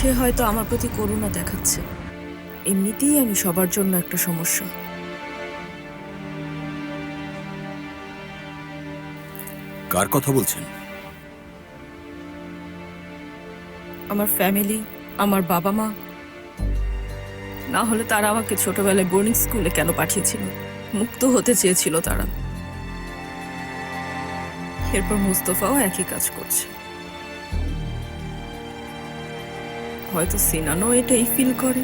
সে হয়তো আমার প্রতি করুণা দেখাচ্ছে। এমনিতেই আমি সবার জন্য একটা সমস্যা। কার কথা বলছেন? আমার ফ্যামিলি, আমার বাবা মা। না হলে তারা আমাকে ছোটবেলায় বোর্ডিং স্কুলে কেন পাঠিয়েছিল? মুক্ত হতে চেয়েছিল তারা। এরপর মুস্তফাও একই কাজ করছে। হয়তো সিনানও এটাই ফিল করে।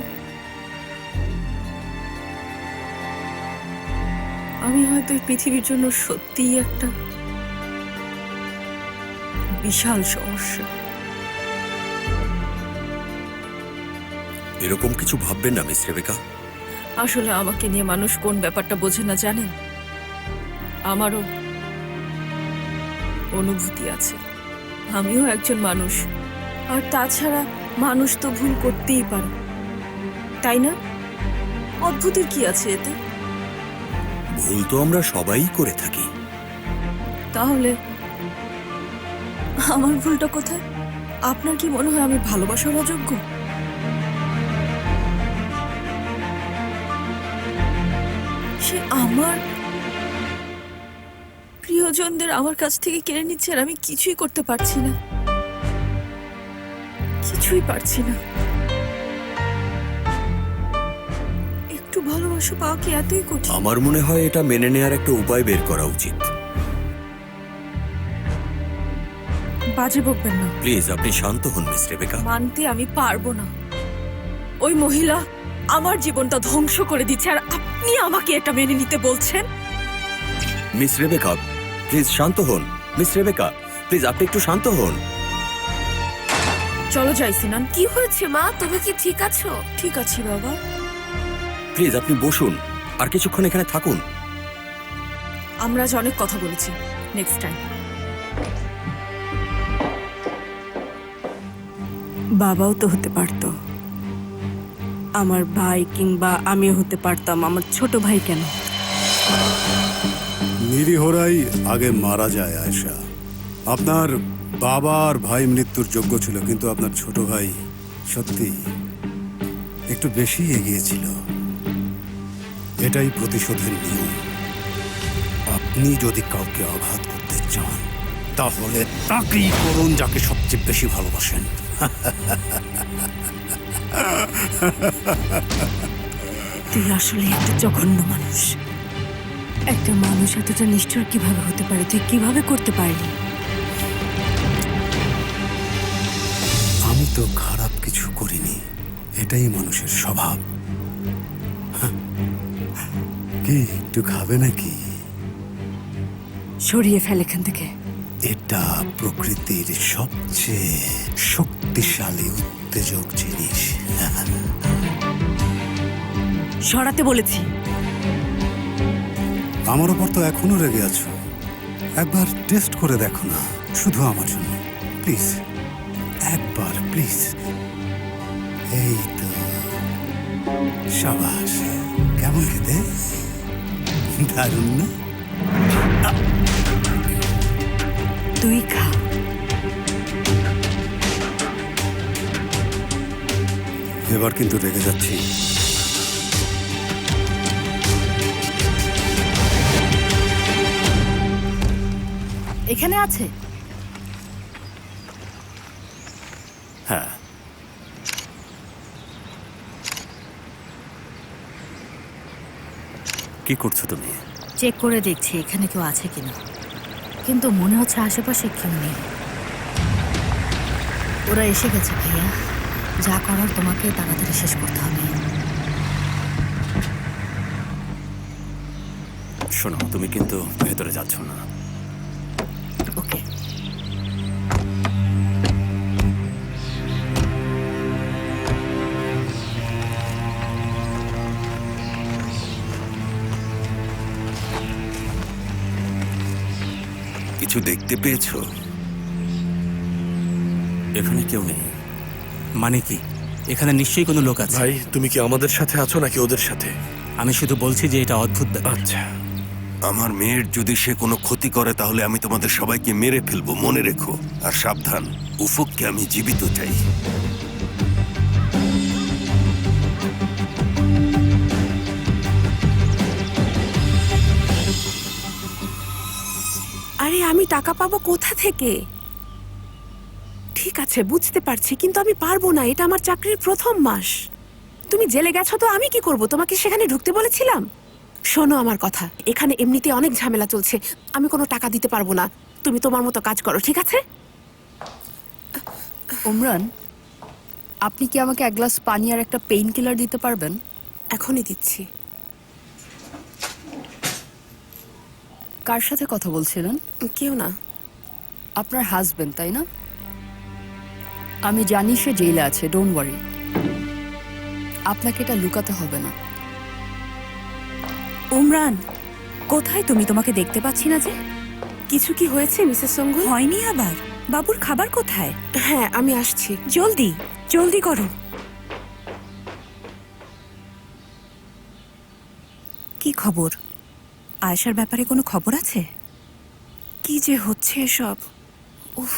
আমি হয়তো এই পৃথিবীর জন্য সত্যিই একটা বিশাল সমস্যা। এরকম কিছু ভাববেন না মিস রেবেকা। আসলে আমাকে নিয়ে মানুষ কোন ব্যাপারটা বোঝে না জানেন? আমারও অনুভূতি আছে, আমিও একজন মানুষ। আর তাছাড়া মানুষ তো ভুল করতেই পারে, তাই না? অদ্ভুতের কি আছে এতে? ভুল তো আমরা সবাই করে থাকি। তাহলে আমার ভুলটা কোথায়? আপনার কি মনে হয় আমি ভালোবাসার অযোগ্য? সে আমার প্রিয়জনদের আমার কাছ থেকে কেড়ে নিচ্ছে আর আমি কিছুই করতে পারছি না, কিছুই পারছি না। একটু ভালোবাসা পাওয়া কি এতই কঠিন? আমার মনে হয় এটা মেনে নেওয়ার একটা উপায় বের করা উচিত। বাজে বকবেন না প্লিজ, আপনি শান্ত হন মিস রেবেকা। মানতে আমি পারবো না। ওই মহিলা আমার জীবনটা ধ্বংস করে দিচ্ছে আর আপনি আমাকে এটা মেনে নিতে বলছেন? মিস রেবেকা প্লিজ শান্ত হন। মিস রেবেকা প্লিজ, আপনি একটু শান্ত হন। চলো যাই সিনান। কি হয়েছে মা, তুমি কি ঠিক আছো? ঠিক আছি বাবা। প্লিজ আপনি বসুন, আর কিছুক্ষণ এখানে থাকুন। আমরা আজ অনেক কথা বলেছি, নেক্সট টাইম। বাবাও তো হতে পারতো, আমার ভাই, কিংবা আমিও হতে পারতাম। আমার ছোট ভাই কেন? নিরীহরাই আগে মারা যায় আয়েশা। আপনার বাবা আর ভাই মৃত্যুর যোগ্য ছিল, কিন্তু আপনার ছোট ভাই সত্যি একটু বেশি এগিয়েছিল। এটাই প্রতিশোধের নিয়ম। আপনি যদি কাউকে আঘাত করতে চান তাহলে তাকেই করুন যাকে সবচেয়ে বেশি ভালোবাসেন। তুই আসলে একটা জঘন্য মানুষ। একটা মানুষ এতটা নিষ্ঠুর কিভাবে হতে পারে? তুই কিভাবে করতে পারলি? আমি তো খারাপ কিছু করিনি, এটাই মানুষের স্বভাব। কি একটু খাবে নাকি? সরিয়ে ফেল এখান থেকে। এটা প্রকৃতির সবচেয়ে শক্তিশালী উত্তেজক জিনিস। সরাতে বলেছি। আমার ওপর তো এখনো রেগে আছো। একবার টেস্ট করে দেখো না, শুধু আমার জন্য প্লিজ, একবার প্লিজ। এই তো, সাবাস। কেমন খেতে? দারুণ না? তুই খা। এবার কিন্তু রেগে যাচ্ছি। এখানে আছে? হ্যাঁ, কি করছো তুমি? চেক করে দেখছি এখানে কেউ আছে কিনা, কিন্তু মনে হচ্ছে আশেপাশে কেউ নেই। ওরা এসে গেছে ভাইয়া, যা করার তোমাকে তাড়াতাড়ি শেষ করতে হবে। শোনো, তুমি কিন্তু ভেতরে যাচ্ছ না। ওকে। কিছু দেখতে পেয়েছো? এখানে কেউ নেই। মানে কি? এখানে নিশ্চয়ই কোনো লোক আছে। ভাই, তুমি কি আমাদের সাথে আছো নাকি ওদের সাথে? আমি শুধু বলছি যে এটা অদ্ভুত ব্যাপার। আচ্ছা, আমার মেয়ের যদি সে কোনো ক্ষতি করে তাহলে আমি তোমাদের সবাইকে মেরে ফেলবো, মনে রেখো। আর সাবধান, উফককে আমি জীবিত চাই। আমি টাকা পাবো কোথা থেকে? ঠিক আছে, বুঝতে পারছি, কিন্তু আমি পারবো না। এটা আমার চাকরির প্রথম মাস। তুমি জেলে গেছো তো আমি কি করব? তোমাকে সেখানে ঢুকতে বলেছিলাম? শোনো আমার কথা, এখানে এমনিতে অনেক ঝামেলা চলছে। আমি কোনো টাকা দিতে পারবো না। তুমি তোমার মতো কাজ করো, ঠিক আছে? ওমরান, আপনি কি আমাকে এক গ্লাস পানি আর একটা পেইন কিলার দিতে পারবেন? এখনই দিচ্ছি। কার সাথে কথা বলছিলেন? কেউ না। আপনার হাজবেন্ড, তাই না? আমি জানি সে জেলে আছে, ডোন্ট ওয়ারি। আপনাকে এটা লুকাতে হবে না। উমরান, কোথায় তুমি? তোমাকে দেখতে পাচ্ছি না যে। কিছু কি হয়েছে মিসেস সঙ্গু? হয়নি আবার? বাবুর খাবার কোথায়? হ্যাঁ, আমি আসছি। জলদি জলদি করো। কি খবর? আয়েশার ব্যাপারে কোনো খবর আছে? কি যে হচ্ছে এসব! উফ।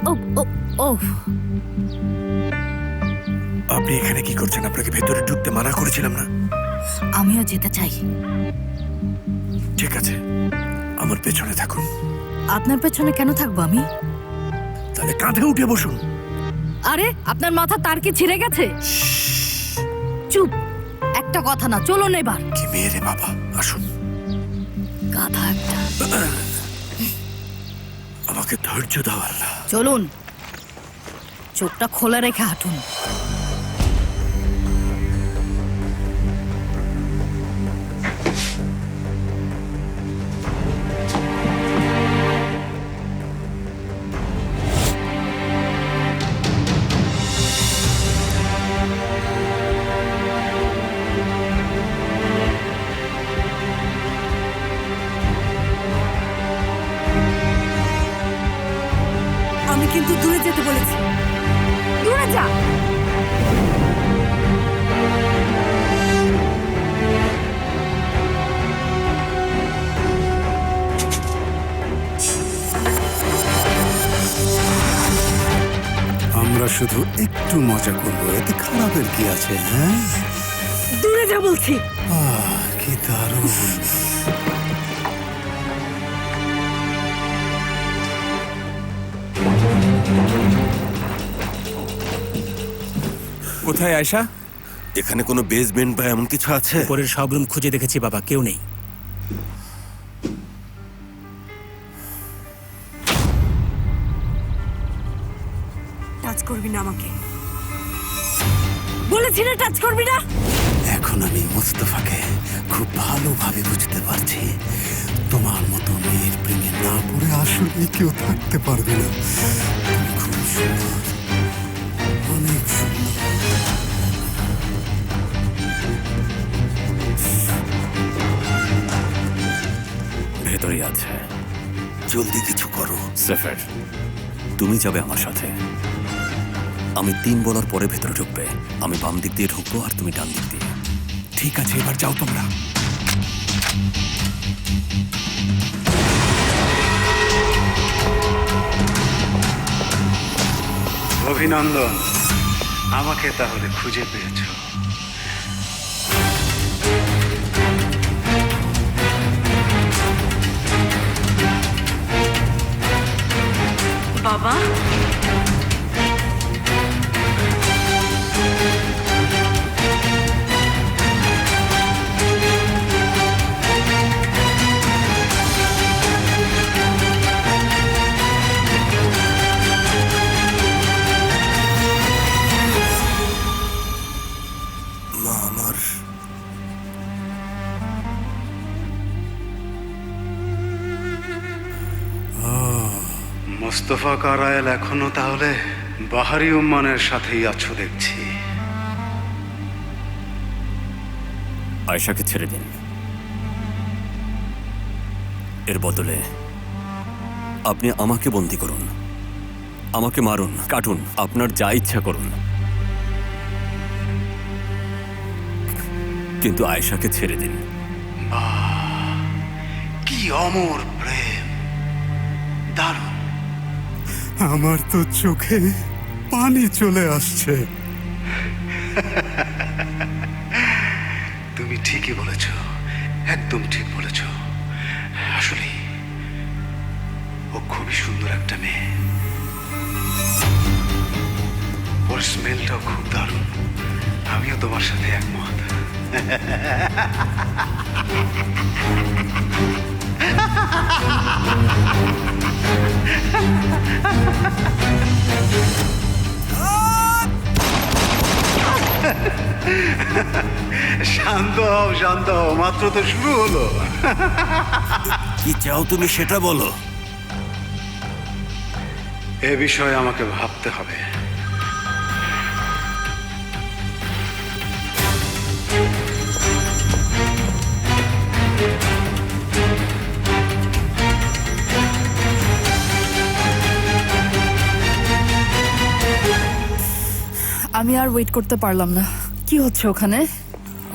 ও ও ও আপনি এখানে কি করছেন? আপনাকে ভেতরে ঢুকতে মানা করেছিলাম না? আমিও যেতে চাই। ঠিক আছে, আমার পেছনে থাকুন। আপনার পেছনে কেন থাকবো আমি? তাহলে কাঁধে উঠে বসুন। আরে, আপনার মাথা তার কি ছিঁড়ে গেছে? চুপ, একটা কথা না, চলুন এবার। কি মেয়ে রে বাবা, আসুন। গাধা একটা। আমাকে ধৈর্য দাও আল্লাহ। চলুন, চোখটা খোলা রেখে হাঁটুন। আমি কিন্তু দূরে যেতে বলেছি। দূরে যা। আমরা শুধু একটু মজা করবো, এতে খারাপের কি আছে? হ্যাঁ, দূরে যা বলছি। কি দারুণ। কোথায় আয়শা? এখানে কোনো বেসমেন্ট বা এমন কিছু আছে? উপরের সব রুম খুঁজে দেখেছি বাবা, কেউ নেই। টাচ করবি না আমাকে, বলেছি না টাচ করবি না। এখন আমি মুস্তফাকে খুব ভালোভাবে বুঝতে পারছি। তোমার মতো মেয়ের প্রেমে না পড়ে আসলে কেউ থাকতে পারবে না। তুমি খুব সুন্দর, অনেক সুন্দর। ভেতরে আছে, জলদি কিছু করো। সেফের, তুমি যাবে আমার সাথে। আমি 3 বলার পরে ভেতরে ঢুকবে। আমি বাম দিক দিয়ে ঢুকবো আর তুমি ডান দিক দিয়ে। ঠিক আছে, এবার যাও তোমরা। অভিনন্দন, আমাকে তাহলে খুঁজে পেয়েছো। বাবা, মা আমার। মোস্তফা কারায়েল এখনো তাহলে বাহারি উম্মানের সাথেই আছো দেখছি। আয়েশাকে ছেড়ে দিন। এর বদলে আপনি আমাকে বন্দী করুন, আমাকে মারুন, কাটুন, আপনার যা ইচ্ছা করুন, কিন্তু আয়েশাকে ছেড়ে দিন। কি অমর প্রেম, দারুণ। আমার তো চোখে পানি চলে আসছে। তুমি ঠিকই বলেছ, একদম ঠিক বলেছ। আসলে ও খুবই সুন্দর একটা মেয়ে, ওর স্মেলটাও খুব দারুণ। আমিও তোমার সাথে একমত। শান্ত হও, শান্ত হও, মাত্র তো শুরু হলো। কি চাও তুমি সেটা বলো। এ বিষয়ে আমাকে ভাবতে হবে। আমি আর ওয়েট করতে পারলাম না। কি হচ্ছে ওখানে?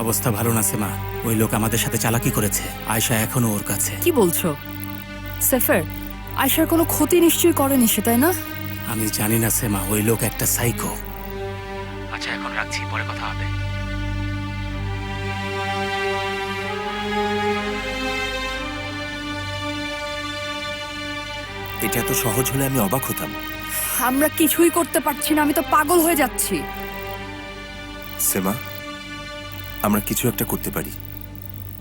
অবস্থা ভালো না সেমা। ওই লোক আমাদের সাথে চালাকি করেছে। আয়শা এখনো ওর কাছে। কি বলছো সেফের? আয়শার কোনো ক্ষতি নিশ্চয়ই করেনি সে, তাই না? আমি জানি না সেমা, ওই লোক একটা সাইকো। আচ্ছা এখন রাখছি, পরে কথা হবে। এটা এত সহজ হলে আমি অবাক হতাম। আমরা কিছুই করতে পারছি না, আমি তো পাগল হয়ে যাচ্ছি। সেমা, আমরা কিছু একটা করতে পারি।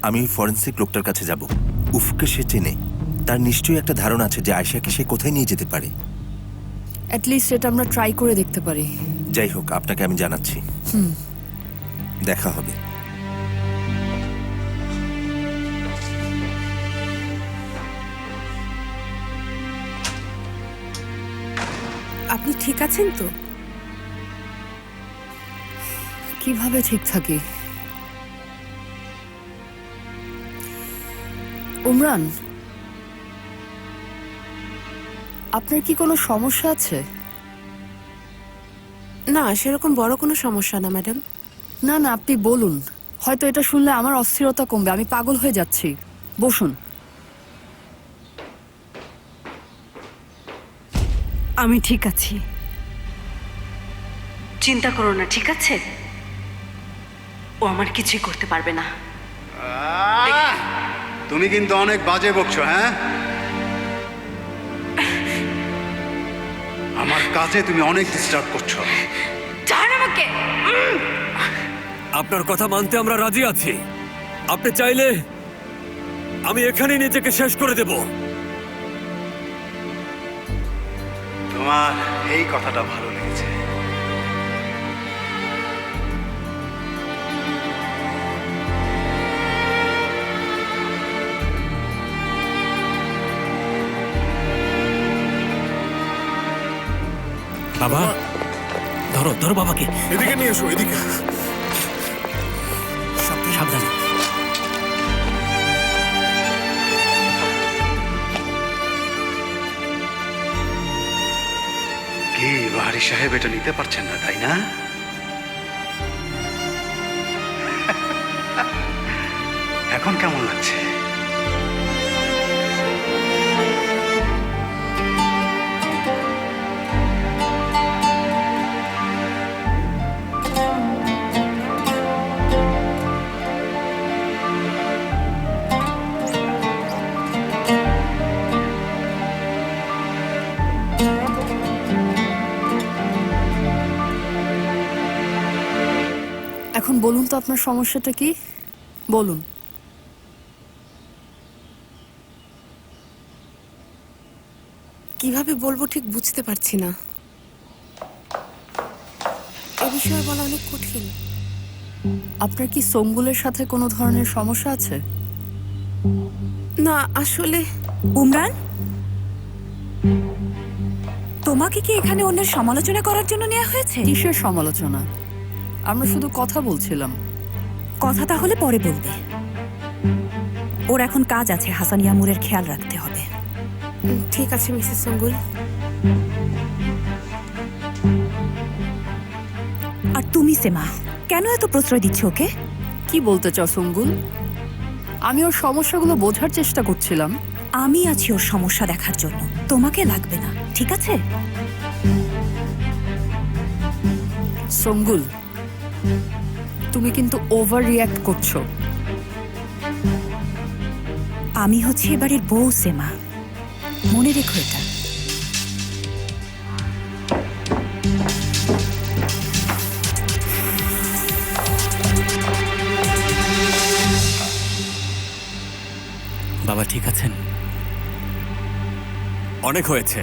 আমি ফরেন্সিক লোকটার কাছে যাব। উফকে সে চেনে, তার নিশ্চয়ই একটা ধারণা আছে যে আয়শাকে সে কোথায় নিয়ে যেতে পারে। অ্যাটলিস্ট এটা আমরা ট্রাই করে দেখতে পারি। যাই হোক, আপনাকে আমি জানাচ্ছি। দেখা হবে। আপনি ঠিক আছেন তো? কিভাবে ঠিক থাকি? উমরান, আপনার কি কোনো সমস্যা আছে? না, সেরকম বড় কোনো সমস্যা না ম্যাডাম। না না, আপনি বলুন। হয়তো এটা শুনলে আমার অস্থিরতা কমবে। আমি পাগল হয়ে যাচ্ছি। বসুন। আমি ঠিক আছি, চিন্তা করো না, ঠিক আছে? ও আমার কিছুই করতে পারবে না। তুমি কিন্তু অনেক বাজে বকছো। হ্যাঁ, আমার কাজে তুমি অনেক ডিস্টার্ব করছো। ছাড় আমাকে। আপনার কথা মানতে আমরা রাজি আছি। আপনি চাইলে আমি এখানেই নিজেকে শেষ করে দেব। তোমার এই কথাটা ভালো লেগেছে। বাবা, ধরো ধরো বাবাকে। এদিকে নিয়ে এসো, এদিকে। সাবধানে। কি বাহারি সাহেব এটা নিতে পারছেন না, তাই না? এখন কেমন লাগছে? এখন বলুন তো আপনার সমস্যাটা কি? বলুন। কিভাবে বলবো ঠিক বুঝতে পারছি না। এ বিষয়ে বলা অনেক কঠিন। আপনার কি সোমগুলের সাথে কোনো ধরনের সমস্যা আছে? না, আসলে উমরান, তোমাকে কি এখানে অন্যের সমালোচনা করার জন্য নেওয়া হয়েছে? কিসের সমালোচনা? আমরা শুধু কথা বলছিলাম। কথা তাহলে পরে বলবে। ওর এখন কাজ আছে, হাসানিয়া মুরের খেয়াল রাখতে হবে। ঠিক আছে মিসেস সঙ্গুল। আর তুমি সেমা, কেন এত প্রশ্রয় দিচ্ছ ওকে? কি বলতে চাও সোমগুল? আমি ওর সমস্যাগুলো বোঝার চেষ্টা করছিলাম। আমি আছি ওর সমস্যা দেখার জন্য, তোমাকে লাগবে না, ঠিক আছে? সঙ্গুল, তুমি কিন্তু ওভার রিয়্যাক্ট করছো। আমি হচ্ছে এবারের বউ সেমা, মনে রেখো এটা। বাবা ঠিক আছেন? অনেক হয়েছে।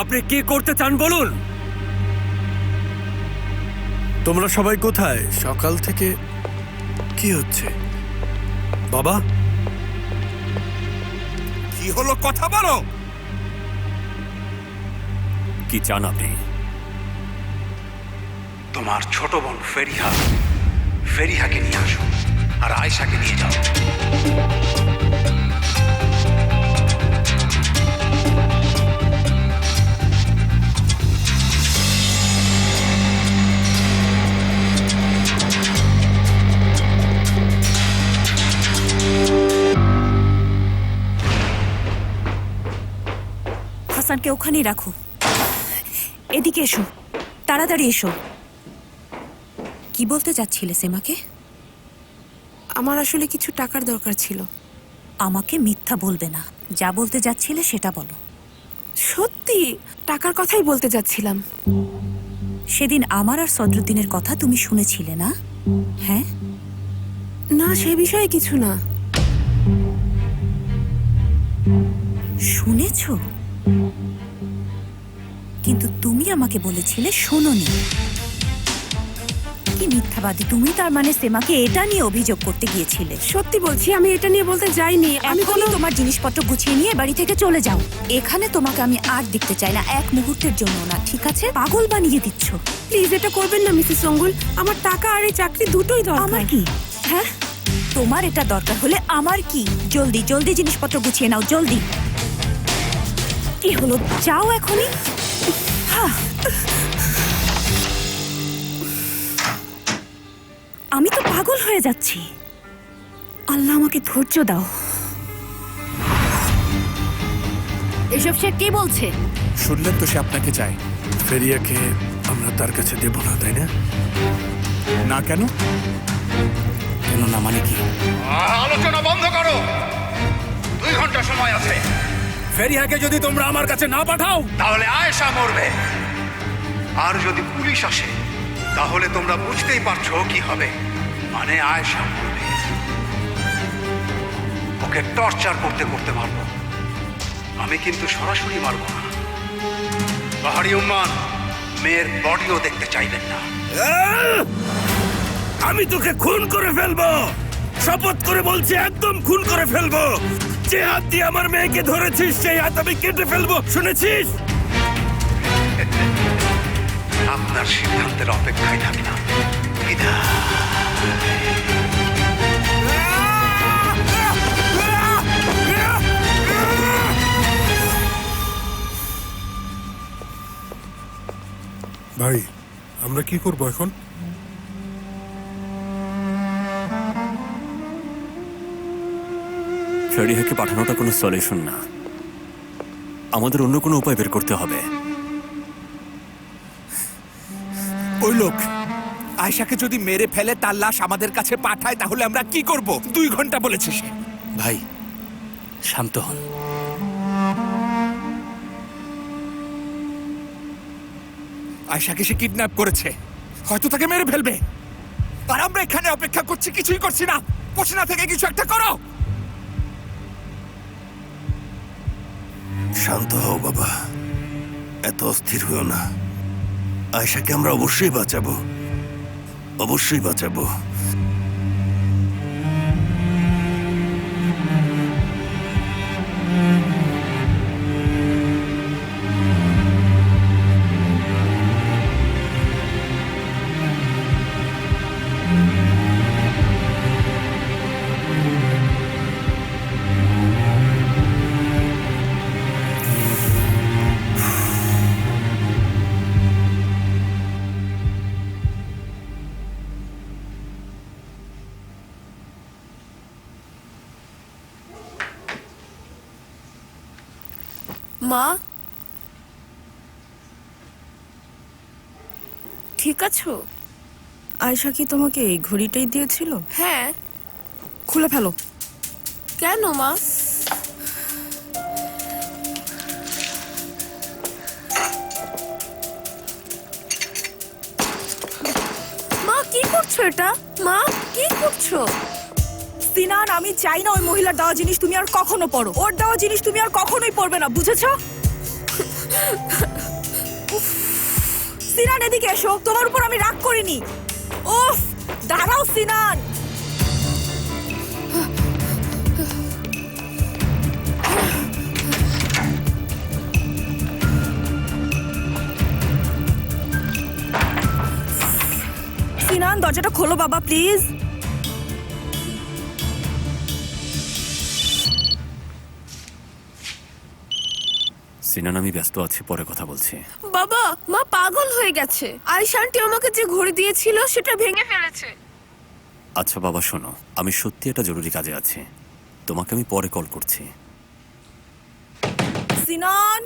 আপনি কি করতে চান বলুন? তোমরা সবাই কোথায়? সকাল থেকে কি হচ্ছে? বাবা, কি হলো, কথা বলো। কি চান আপনি? তোমার ছোট বোন ফেরিহাকে নিয়ে আসো আর আয়েশাকে নিয়ে যাও। হাসানকে ওখানেই রাখো। এদিকে এসো, তাড়াতাড়ি এসো। কি বলতে যাচ্ছিলে সেমাকে? আমার আসলে কিছু টাকার দরকার ছিল। আমাকে মিথ্যা বলবে না, যা বলতে যাচ্ছিলে সেটা বলো। সত্যি টাকার কথাই বলতে যাচ্ছিলাম। সেদিন আমার আর সদরুদ্দিনের কথা তুমি শুনেছিলে না? হ্যাঁ? না, সে বিষয়ে কিছু না। শুনেছো? কিন্তু তুমি আমাকে বলেছিলে শোনোনি। কি মিথ্যাবাদী তুমি! তার মানে সেমাকে এটা নিয়ে অভিযোগ করতে গিয়েছিলে? সত্যি বলছি, আমি এটা নিয়ে বলতে যাইনি। আমি এখনই তোমার জিনিসপত্র গুছিয়ে নিয়ে বাড়ি থেকে চলে যাও। এখানে তোমাকে আমি আর দেখতে চাই না, এক মুহূর্তের জন্য না, ঠিক আছে? পাগল বানিয়ে দিচ্ছ। প্লিজ এটা করবেন না মিসেস সঙ্গুল। আমার টাকা আর এই চাকরি দুটোই দরকার। আমার কি? হ্যাঁ, তোমার এটা দরকার হলে আমার কি? জলদি জলদি জিনিসপত্র গুছিয়ে নাও, জলদি। কি হলো, যাও এখনই। আমি তো পাগল হয়ে যাচ্ছি। আল্লাহ আমাকে ধৈর্য দাও। এসব সে কি বলছে? শুনলেন তো, সে আপনাকে চায়। ফেরিয়াকে আমরা তার কাছে দেব না, তাই না? না কেন? কেন না মানে কি? আলোচনা বন্ধ করো। 2 ঘন্টা সময় আছে। ফেরিয়াকে যদি তোমরা আমার কাছে না পাঠাও, তাহলে আয়েশা মরবে। আর যদি পুলিশ আসে তাহলে তোমরা বুঝতেই পারছো কি হবে। মানে আয়েশা মরবে। ওকে টর্চার করতে করতে মারবো। আমি কিন্তু সরাসরি মারবো না। পাহাড়ি উম্মান মেয়ের বডিও দেখতে চাইবেন না। আমি তোকে খুন করে ফেলবো। শপথ করে বলছি, একদম খুন করে ফেলবো। যে হাত দিয়ে আমার মেয়েকে ধরেছিস সেই হাত আমি কেটে ফেলবো, শুনেছিস? আপনার সিদ্ধান্তের অপেক্ষায় থাকলাম। ভাই, আমরা কি করব এখন? ফেরিহাকে পাঠানোটা কোনো সলিউশন না। আমাদের অন্য কোনো উপায় বের করতে হবে। ওই লোক আয়েশাকে যদি মেরে ফেলে তার লাশ আমাদের কাছে পাঠায় তাহলে আমরা কি করব? 2 ঘন্টা বলেছে সে। ভাই শান্ত হন। আয়েশাকে সে কিডন্যাপ করেছে, হয়তো তাকে মেরে ফেলবে। আর আমরা এখানে অপেক্ষা করছি, কিছুই করছি না। বসে না থেকে কিছু একটা করো। শান্ত হও বাবা, এত অস্থির হও না। আয়েশাকে আমরা অবশ্যই বাঁচাবো, অবশ্যই বাঁচাবো। মা, ঠিক আছো? আয়শা কি তোমাকে এই ঘড়িটাই দিয়েছিল? হ্যাঁ। খুলে ফেলো। কেন মা? মা কি করছো এটা? মা কি করছো? সিনান, আমি চাই না ওই মহিলার দেওয়া জিনিস তুমি আর কখনো পড়ো। ওর দেওয়া জিনিস তুমি আর কখনোই পড়বে না, বুঝেছো? উফ, সিনান এদিকে এসো, তোমার উপর আমি রাগ করিনি। উফ, দাঁড়াও সিনান। সিনান, দরজাটা খোলো বাবা, প্লিজ। সিনান, আমি ব্যস্ত আছি, পরে কথা বলছি। বাবা, মা পাগল হয়ে গেছে। আয়শা আন্টি আমাকে যে ঘড়ি দিয়েছিল সেটা ভেঙে ফেলেছে। আচ্ছা বাবা, শোনো, আমি সত্যি একটা জরুরি কাজে আছি, তোমাকে আমি পরে কল করছি। সিনান,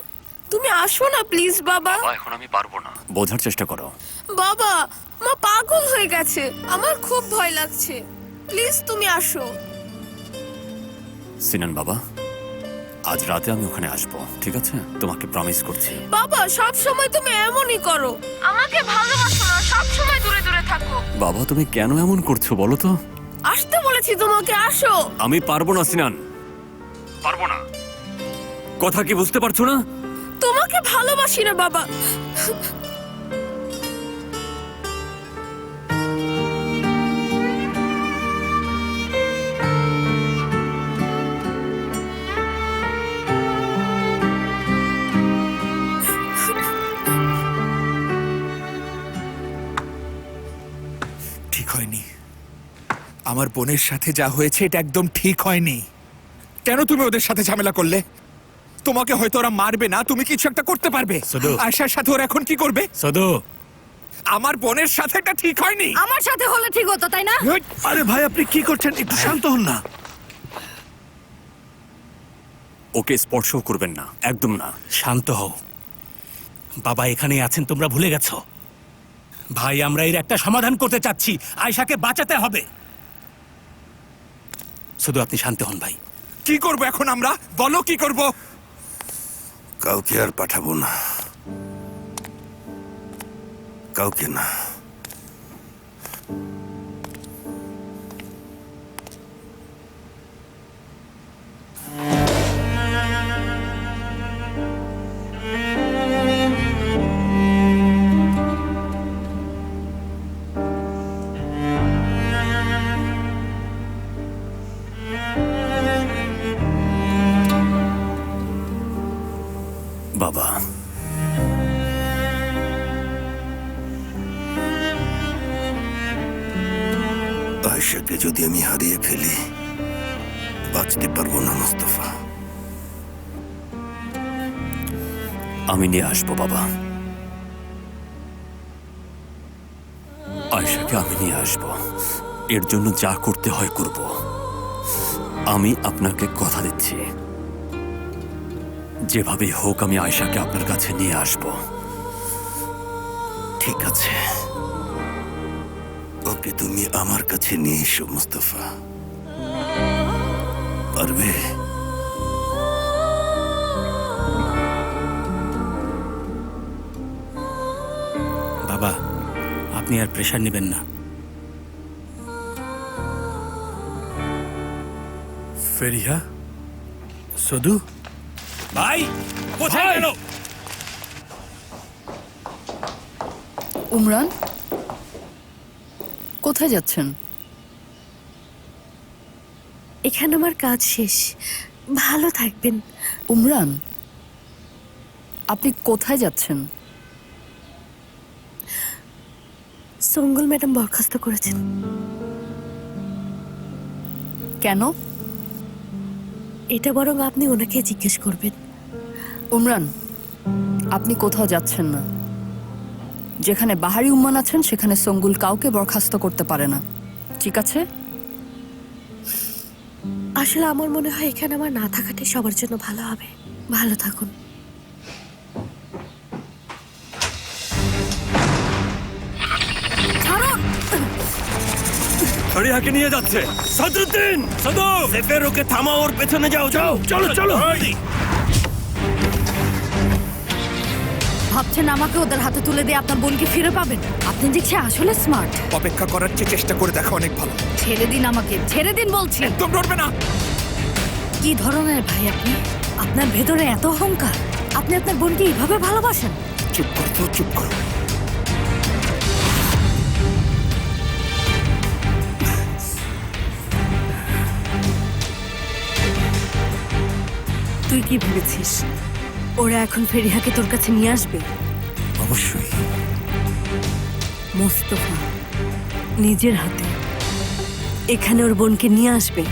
তুমি আসো না প্লিজ বাবা। এখন আমি পারবো না, বোঝার চেষ্টা করো। বাবা, মা পাগল হয়ে গেছে, আমার খুব ভয় লাগছে। প্লিজ তুমি আসো। সিনান বাবা, আজ রাতে আমি ওখানে আসবো, ঠিক আছে? তোমাকে প্রমিস করছি। বাবা, সব সময় তুমি এমনই করো, আমাকে ভালোবাসো না, সব সময় দূরে দূরে থাকো। বাবা, তুমি কেন এমন করছো বলো তো? আসতে বলেছি তোমাকে, আসো। আমি পারবো না সিনান, পারবো না। কথা কি বুঝতে পারছো না? তোমাকে ভালোবাসি না বাবা। ঠিক হয়নি। আমার বোনের সাথে যা হয়েছে এটা একদম ঠিক হয়নি। কেন তুমি ওদের সাথে ঝামেলা করলে? তোমাকে হয়তো ওরা মারবে না, তুমি কিছু একটা করতে পারবে। শুধু আয়শার সাথে ওরা এখন কি করবে? শুধু আমার বোনের সাথে এটা ঠিক হয়নি। আমার সাথে হলে ঠিক হতো, তাই না? আরে ভাই, আপনি কি করছেন? একটু শান্ত হন না। ওকে স্পর্শ করবেন না, একদম না। শান্ত হও। বাবা এখানেই আছেন, তোমরা ভুলে গেছো। ভাই, আমরা এর একটা সমাধান করতে চাচ্ছি, আয়শাকে বাঁচাতে হবে। শুধু আপনি শান্ত হন ভাই। কি করব এখন আমরা? বলো কি করব? কাউকে আর পাঠাবো না, কাউকে না। বাবা, আয়শাকে যদি আমি হারিয়ে ফেলি, বাঁচতে পারবো না মোস্তফা। আমি নিয়ে আসবো বাবা, আয়শাকে আমি নিয়ে আসবো। এর জন্য যা করতে হয় করব। আমি আপনাকে কথা দিচ্ছি, যেভাবে হোক আমি আয়শাকে আপনার কাছে নিয়ে আসব। ঠিক আছে, ওকে তুমি আমার কাছে নিয়ে এসো মোস্তফা। পারবে? বাবা, আপনি আর প্রেশার নেবেন না। ফেরিয়া, শুধু ভাই, কোথায় গেল? উমরান, কোথায় যাচ্ছেন? এখানে আমার কাজ শেষ, ভালো থাকবেন। উমরান, আপনি কোথায় যাচ্ছেন? সঙ্গল ম্যাডাম বরখাস্ত করেছেন। কেন? এটা বরং আপনি ওনাকে জিজ্ঞেস করবেন। উমরান, আপনি কোথাও যাচ্ছেন না। যেখানে বাহারি উম্মান আছেন সেখানে সঙ্গুল কাউকে বরখাস্ত করতে পারে না, ঠিক আছে? আসলে আমার মনে হয় এখানে আমার না থাকাটাই সবার জন্য ভালো হবে। ভালো থাকুন। ফরিহাকে নিয়ে যাচ্ছে। সদরুদ্দিন, সদু, সেফের ওকে থামাও, ওর পেছনে যাও, যাও, চলো চলো। ভাবছেন আমাকে ওদের হাতে তুলে দিয়ে আপনার বোনকে ফিরে পাবেন? আপনি দেখছি আসলে স্মার্ট। অপেক্ষা করার চেয়ে চেষ্টা করে দেখা অনেক ভালো। ছেড়ে দিন আমাকে, ছেড়ে দিন বলছি। একদম নড়বে না। কি ধরনের ভাই আপনি? আপনার ভেতরে এত অহংকার? আপনি আপনার বোনকে এইভাবে ভালোবাসেন? চুপ করো তো, চুপ করো। তুই কি ভেবেছিস ওরা এখন ফেরিহাকে তোর কাছে নিয়ে আসবে? অবশ্যই। মোস্তফা নিজের হাতে এখানে ওর বোনকে নিয়ে আসবে?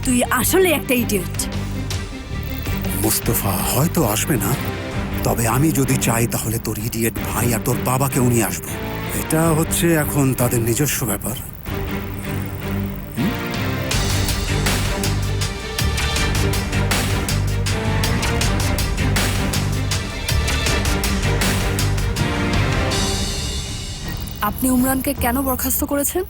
তুই আসলে একটা ইডিয়েট। মুস্তফা হয়তো আসবে না, তবে আমি যদি চাই তাহলে তোর ইডিয়েট ভাই আর তোর বাবাকেও নিয়ে আসবো। এটা হচ্ছে এখন তাদের নিজস্ব ব্যাপার। আপনি উমরানকে কেন বরখাস্ত করেছেন?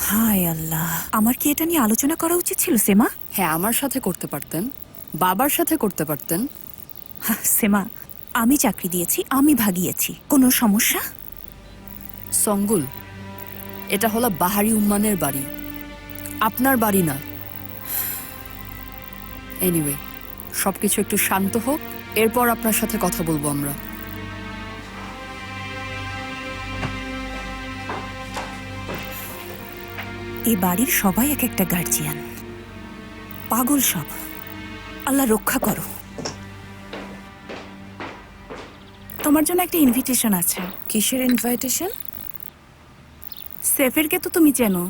হায় আল্লাহ, আমার কি এটা নিয়ে আলোচনা করা উচিত ছিল সেমা? হ্যাঁ, আমার সাথে করতে পারতেন, বাবার সাথে করতে পারতেন। সেমা, আমি চাকরি দিয়েছি, আমি ভাগিয়েছি, কোনো সমস্যা? সঙ্গুল, এটা হলো বাহারি উম্মানের বাড়ি, আপনার বাড়ি না। এনিওয়ে, সবকিছু একটু শান্ত হোক, এরপর আপনার সাথে কথা বলবো আমরা। এ বাড়ির সবাই এক একটা গার্জিয়ান, পাগল সব। আল্লাহ রক্ষা করো। তোমার জন্য একটা ইনভিটেশন আছে। কিসের ইনভাইটেশন? সেফেরকে তো তুমি চেনো,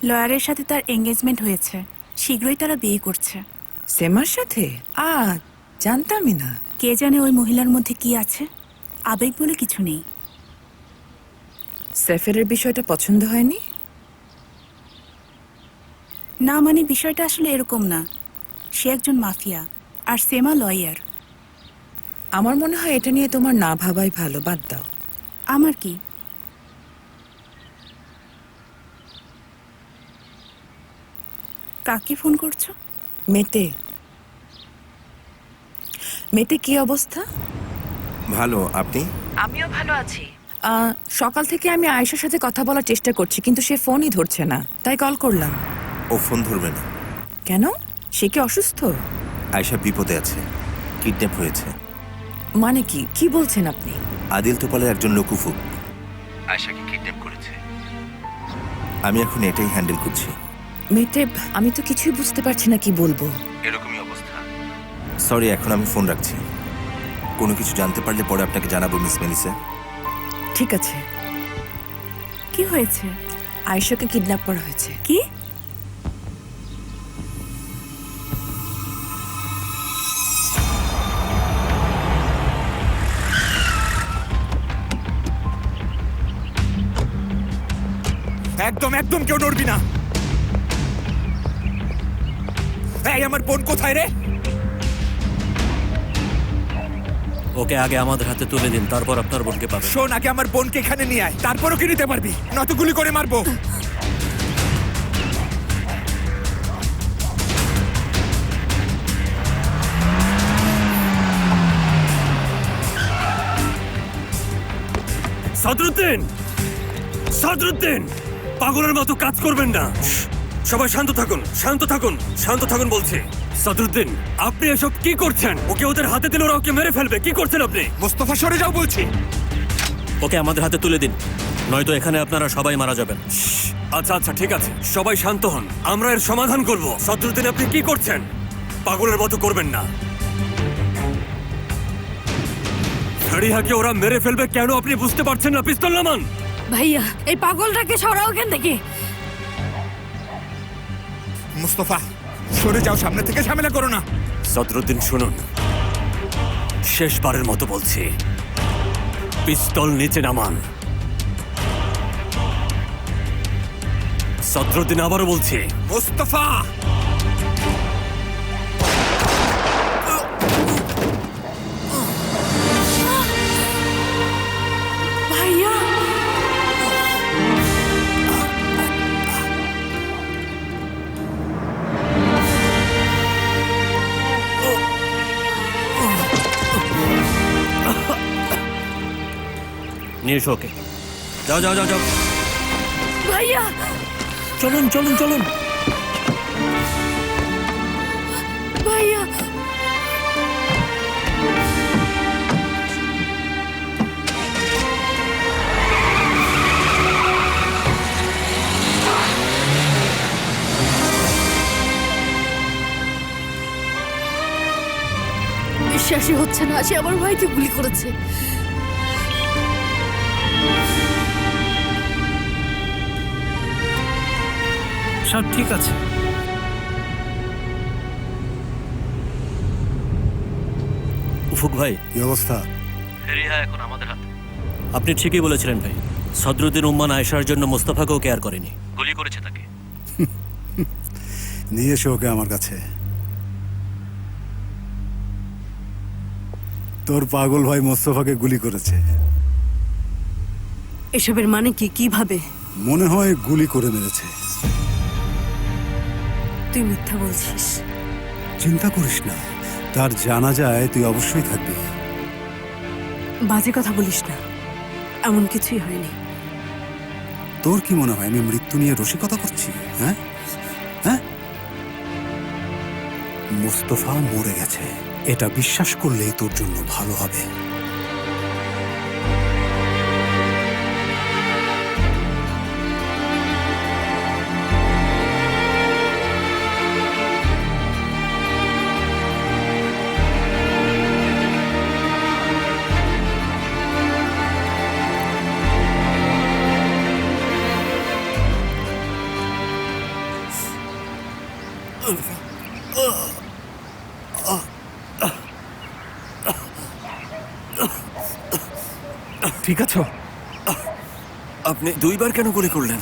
লয়ারের সাথে তার এঙ্গেজমেন্ট হয়েছে, শীঘ্রই তারা বিয়ে করছে। সেমার সাথে? জানতামই না। কে জানে ওই মহিলার মধ্যে কি আছে, আবেগ বলে কিছু নেই। সেফেরের বিষয়টা পছন্দ হয়নি? না মানে বিষয়টা আসলে এরকম না, সে একজন মাফিয়া আর সেমা লয়ার। আমার মনে হয় এটা নিয়ে তোমার না ভাবাই ভালো, বাদ দাও। আমার কি? কাকে ফোন করছো? মেতে। মেতে, কি অবস্থা? ভালো, আপনি? আমিও ভালো আছি। সকাল থেকে আমি আয়েশার সাথে কথা বলার চেষ্টা করছি, কিন্তু সে ফোনই ধরছে না, তাই কল করলাম। ও ফোন ধরবে না। কেন? সে কি অসুস্থ? আয়েশা বিপদে আছে, কিডন্যাপ হয়েছে। মানে কি কি বলছেন আপনি? আদিল তোপালের একজন লোকুফুক আয়েশাকে কিডন্যাপ করেছে। আমি এখন এটাই হ্যান্ডেল করছি। মেতে, আমি তো কিছুই বুঝতে পারছি না কি বলবো। এরকমই অবস্থা। সরি, এখন আমি ফোন রাখছি। কোনো কিছু জানতে পারলে পরে আপনাকে জানাবো মিস মেলিসা। ঠিক আছে। কি হয়েছে? আয়েশাকে কিডন্যাপ করা হয়েছে। কি? একদম একদম কেউ নড়বি না। এই, আমার বোন কোথায় রে? ওকে আগে আমাদের হাতে তুলে দিন, তারপর আপনার বোনকে পাবেন। শোন, আগে আমার বোনকে এখানে নিয়ে আয়, তারপরও কি নিতে পারবি? নয়তো গুলি করে মারবো। সদরুদ্দিন, সদরুদ্দিন, পাগলের মতো কাজ করবেন না। সবাই শান্ত থাকুন, শান্ত থাকুন, শান্ত থাকুন বলছি। সদরুদ্দিন, আপনি এসব কি করছেন? ওকে ওদের হাতে দিলে ওরা ওকে মেরে ফেলবে। কি করছেন আপনি? মোস্তফা, সরে যাও বলছি। ওকে আমাদের হাতে তুলে দিন, নয়তো এখানে আপনারা সবাই মারা যাবেন। আচ্ছা আচ্ছা, ঠিক আছে, সবাই শান্ত হন, আমরা এর সমাধান করব। সদরুদ্দিন, আপনি কি করছেন? পাগলের মতো করবেন না। ফরিহাকে ওরা মেরে ফেলবে কেন আপনি বুঝতে পারছেন না? পিস্তল নামান। ভাইয়া, এই পাগলটাকে সরাও ওখান থেকে। মুস্তফা, সরে যাও, সামনে থেকে ঝামেলা করো না। সদরুদ্দিন, শুনুন, শেষবারের মতো বলছি, পিস্তল নিচে নামান। সদরুদ্দিন, আবারও বলছি। মুস্তফা, ভাইয়া নিয়ে এসো ওকে। যাও যাও যাও যাও। ভাইয়া চলুন চলুন চলুন। ভাইয়া বিশ্বাসই হচ্ছে না, সে আমার ভাইকে গুলি করেছে। সব ঠিক আছে। উফুক ভাই, কি অবস্থা? ফেরিহা এখন আমাদের হাতে। আপনি ঠিকই বলেছিলেন ভাই। সদরুদ্দিন উম্মান আয়েশার জন্য মোস্তফাকেও কেয়ার করেনি, গুলি করেছে তাকে। নিয়ে এসো ওকে আমার কাছে। তোর পাগল ভাই মোস্তফাকে গুলি করেছে। এসবের মানে কি? কিভাবে? মনে হয় গুলি করে মেরেছে। তুই মিথ্যা বলছিস। চিন্তা করিস না, তার জানা যায় তুই অবশ্যই থাকবি। বাজে কথা বলিস না, এমন কিছুই হয়নি। তোর কি মনে হয় আমি মৃত্যু নিয়ে রসিকতা করছি? হ্যাঁ হ্যাঁ, মোস্তফা মরে গেছে, এটা বিশ্বাস করলেই তোর জন্য ভালো হবে। ঠিক আছো? আপনি দুইবার কেন গুলি করলেন?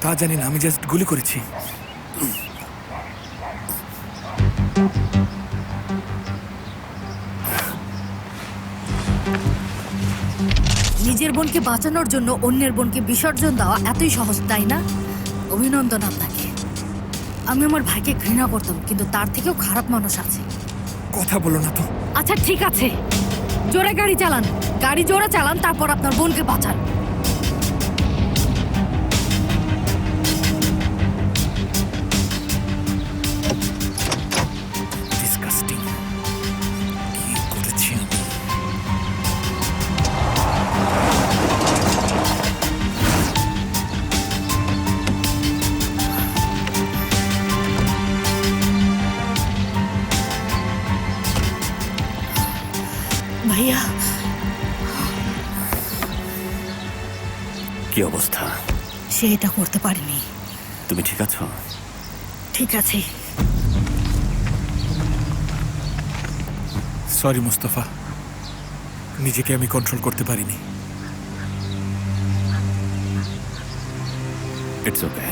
তা জানি না, আমি জাস্ট গুলি করেছি। নিজের বোনকে বাঁচানোর জন্য অন্যের বোনকে বিসর্জন দেওয়া এতই সহজ, তাই না? অভিনন্দন আপনাকে। আমি আমার ভাইকে ঘৃণা করতাম, কিন্তু তার থেকেও খারাপ মানুষ আছে। কথা বলো না তো। আচ্ছা ঠিক আছে, জোরে গাড়ি চালান, গাড়ি জোরে চালান, তারপর আপনার বোনকে বাঁচান। ডিসকাস্টিং, কি করেছি আমি? ভাইয়া কি অবস্থা? সে এটা করতে পারেনি। তুমি ঠিক আছো? ঠিক আছে। সরি মুস্তাফা, নিজেকে আমি কন্ট্রোল করতে পারিনি। ইটস ওকে,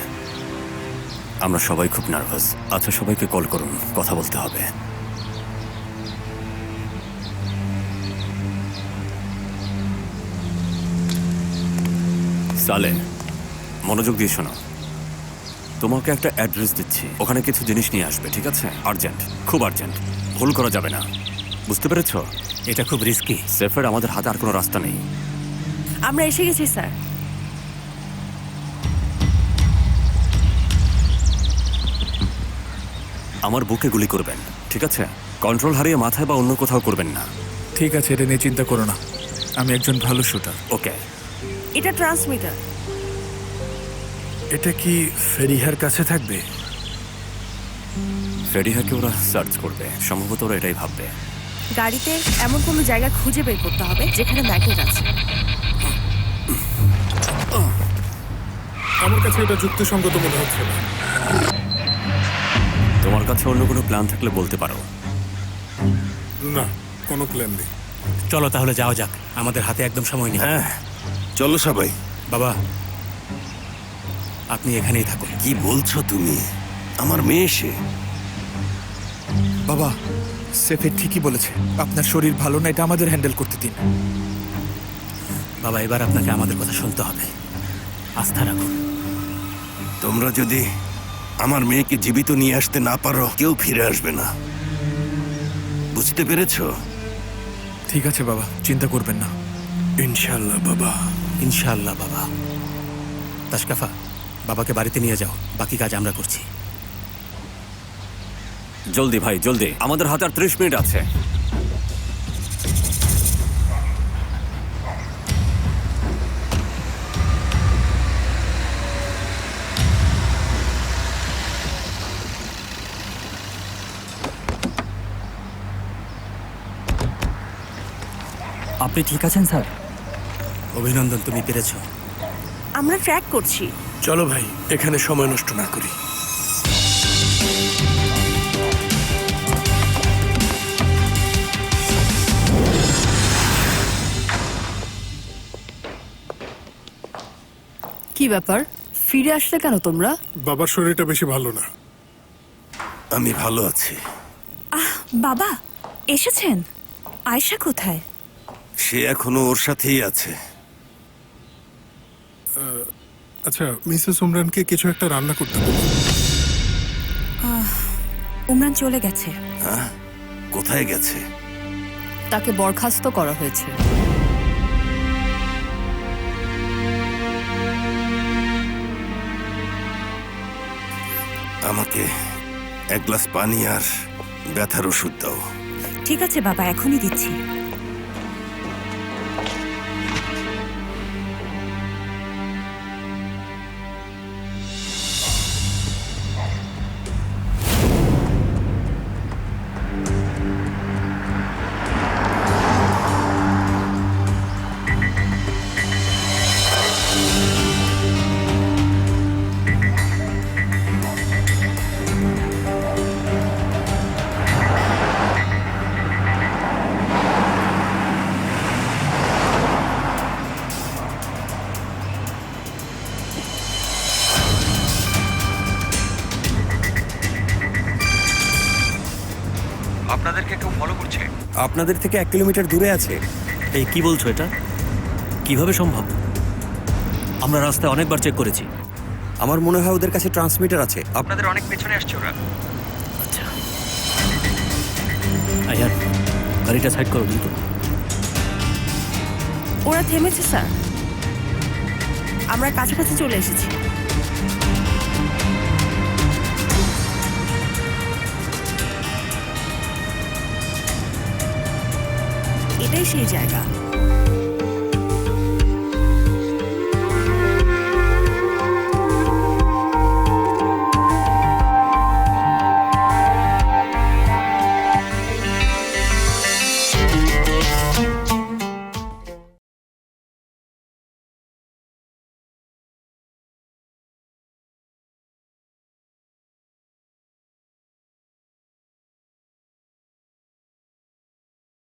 আমরা সবাই খুব নার্ভাস। আচ্ছা সবাইকে কল করুন, কথা বলতে হবে। সালে, মনোযোগ দিয়ে শোনো। তোমাকে একটা অ্যাড্রেস দিচ্ছি, ওখানে কিছু জিনিস নিয়ে আসবে, ঠিক আছে? আর্জেন্ট, খুব আর্জেন্ট, ভুল করা যাবে না, বুঝতে পেরেছো? এটা খুব রিস্কি। সেফের আমাদের হাতে আর কোনো রাস্তা নেই। আমরা এসে গেছি স্যার। আমার বুকে গুলি করবেন, ঠিক আছে? কন্ট্রোল হারিয়ে মাথায় বা অন্য কোথাও করবেন না। ঠিক আছে, এটা নিয়ে চিন্তা করো না, আমি একজন ভালো শুটার। ওকে। এটা ট্রান্সমিটার। এটা কি ফেরিহার কাছে থাকবে? ফেরিহাকে ওরা সার্চ করবে, সম্ভবত ওরা এটাই ভাববে। গাড়িতে এমন কোনো জায়গা খুঁজে বের করতে হবে যেখানে ম্যাগনেট আছে। আমার কাছে এটা যুক্তিসঙ্গত মনে হচ্ছে না। তোমার কাছে অন্য কোনো প্ল্যান থাকলে বলতে পারো। না, কোনো প্ল্যান নেই। চলো তাহলে যাওয়া যাক, আমাদের হাতে একদম সময় নেই। হ্যাঁ চলো সবাই। বাবা, আপনি এখানেই থাকুন। কি বলছো তুমি? আমার মেয়ে সে। বাবা, সেফে ঠিকই বলেছে, আপনার শরীর ভালো না, এটা আমাদের হ্যান্ডেল করতে দিন। বাবা, এবার আপনাকে আমাদের কথা শুনতে হবে, আস্থা রাখুন। তোমরা যদি আমার মেয়েকে জীবিত নিয়ে আসতে না পারো, কেউ ফিরে আসবে না, বুঝতে পেরেছো? ঠিক আছে বাবা, চিন্তা করবেন না। ইনশাল্লাহ বাবা। ইনশাআল্লাহ বাবা। তাশকাফা, বাবাকে বাড়িতে নিয়ে যাও, বাকি কাজ আমরা করছি। জলদি ভাই জলদি, আমাদের হাতে আর 30 মিনিট আছে। আপনি ঠিক আছেন স্যার? অভিনন্দন, তুমি পেরেছো। আমরা ট্র্যাক করছি। চলো ভাই, এখানে সময় নষ্ট না করি। কি ব্যাপার, ফিরে আসলে কেন তোমরা? বাবার শরীরটা বেশি ভালো না। আমি ভালো আছি। বাবা এসেছেন? আয়শা কোথায়? সে এখনো ওর সাথেই আছে। আচ্ছা, মিসেস উমরানকে কিছু একটা রান্না করতে বলুন। উমরান চলে গেছে। হ্যাঁ, কোথায় গেছে? তাকে বরখাস্ত করা হয়েছে। আমাকে এক গ্লাস পানি আর ব্যথার ওষুধ দাও। ঠিক আছে বাবা, এখনই দিচ্ছি। আপনাদেরকে কেউ ফলো করছে? আপনাদের থেকে 1 কিলোমিটার দূরে আছে। এই কি বলছো এটা? কিভাবে সম্ভব? আমরা রাস্তায় অনেকবার চেক করেছি। আমার মনে হয় ওদের কাছে ট্রান্সমিটার আছে। আপনাদের অনেক পেছনে আসছে ওরা। আচ্ছা, আয়ান, গাড়িটা সাইড করো দ্রুত। ওরা থেমেছে স্যার, আমরা কাছাকাছি চলে এসেছি। এটাই সেই জায়গা।